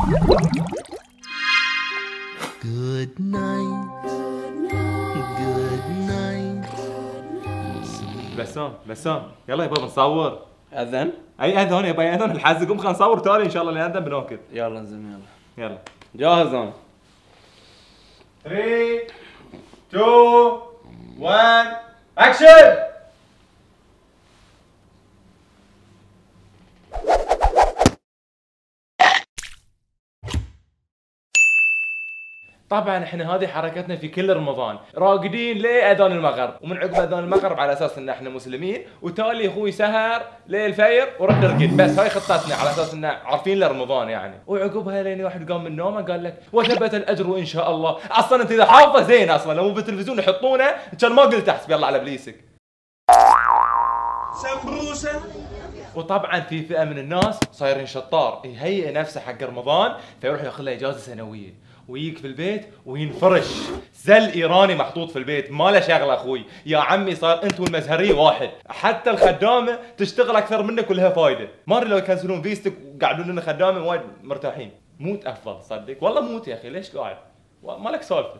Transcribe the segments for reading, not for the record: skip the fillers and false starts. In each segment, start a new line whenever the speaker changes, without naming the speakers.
Good night. Good night.
بسام يلا يابا بنصور.
اذن؟
اي اذن يابا اذن الحز قوم خلينا نصور تالي ان شاء الله لين اذن بنوكل.
يلا انزين
يلا
جاهز انا.
3 2 1 اكشن. طبعا احنا هذه حركتنا في كل رمضان، راقدين لاذان المغرب، ومن عقب اذان المغرب على اساس ان احنا مسلمين، وتالي اخوي سهر للفير ورد نرقد، بس هاي خطتنا على اساس ان عارفين لرمضان يعني، وعقبها لين واحد قام من نومه قال لك وثبت الاجر ان شاء الله، اصلا انت اذا حافظه زين اصلا لو بالتلفزيون يحطونه كان ما قلت احسب يلا على ابليسك.
سمبوسه.
وطبعا في فئه من الناس صايرين شطار يهيئ نفسه حق رمضان فيروح ياخذ له اجازه سنويه ويجيك في البيت وينفرش زل ايراني محطوط في البيت ما له شغله اخوي يا عمي صار انت والمزهريه واحد حتى الخدامه تشتغل اكثر منك ولها فايده ما ادري لو يكنسلون فيستك وقعدوا لنا خدامه وايد مرتاحين موت افضل صدق والله موت يا اخي ليش قاعد مالك سالفه.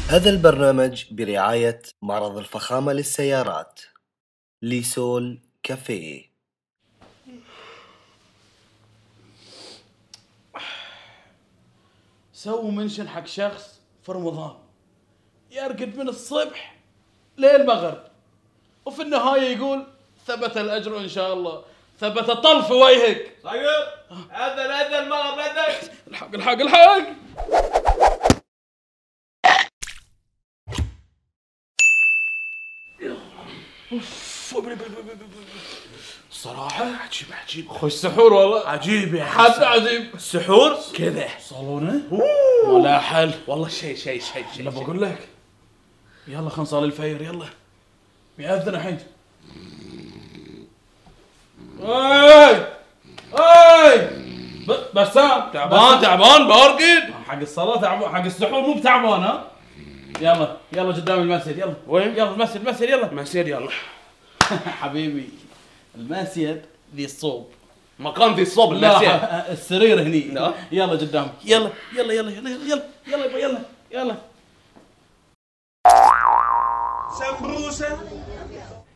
هذا البرنامج برعاية معرض الفخامة للسيارات ليسول كافيه.
سووا منشن حق شخص في رمضان يرقد من الصبح للمغرب وفي النهايه يقول ثبت الاجر ان شاء الله، ثبت طل في وجهك.
صقر اذن المغرب اذن
الحق الحق الحق. الصراحة عجيب
خش سحور والله
عجيب يعني
حد عجيب
السحور كذا صالونه ولا حل والله شيء لا بقول لك يلا خلينا نصلي الفجر يلا بيأذن الحين. اي بسام تعبان بارقد حق الصلاة تعبان حق السحور مو بتعبان ها. يلا قدام المسجد يلا
وين؟
يلا المسجد يلا
مسير يلا.
حبيبي المسجد ذي الصوب
مكان ذي الصوب
لا
المسير.
السرير هني
لا.
يلا قدام يلا يلا سمبوسه.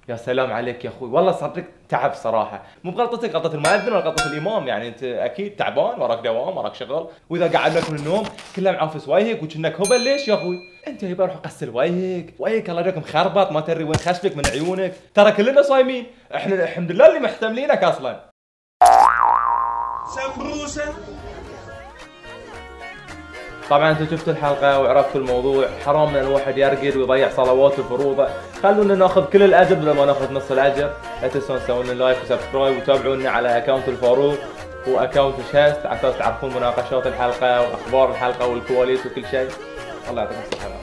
يا سلام عليك يا اخوي والله صدق تعب صراحه مو بغلطتك غلطه المؤذن ولا غلطه الامام يعني انت اكيد تعبان وراك دوام وراك شغل واذا قعد لك من النوم كله معفس وجهك وكأنك هبل ليش يا اخوي انت يبا روح غسل وجهك الله يجيك مخربط ما تدري وين خشفك من عيونك ترى كلنا صايمين احنا الحمد لله اللي محتملينك اصلا.
سمبوسه.
طبعا انتم شفتوا الحلقه وعرفتوا الموضوع حرام ان الواحد يرقد ويضيع صلواته وفروضه خلونا ناخذ كل الاجر بدل ما ناخذ نص الاجر. لا تنسون تسوون لايك وسبسكرايب وتابعونا على اكونت الفاروق واكونت شاست على اساس تعرفون مناقشات الحلقه واخبار الحلقه والكواليس وكل شيء. الله يعطيكم الصحه.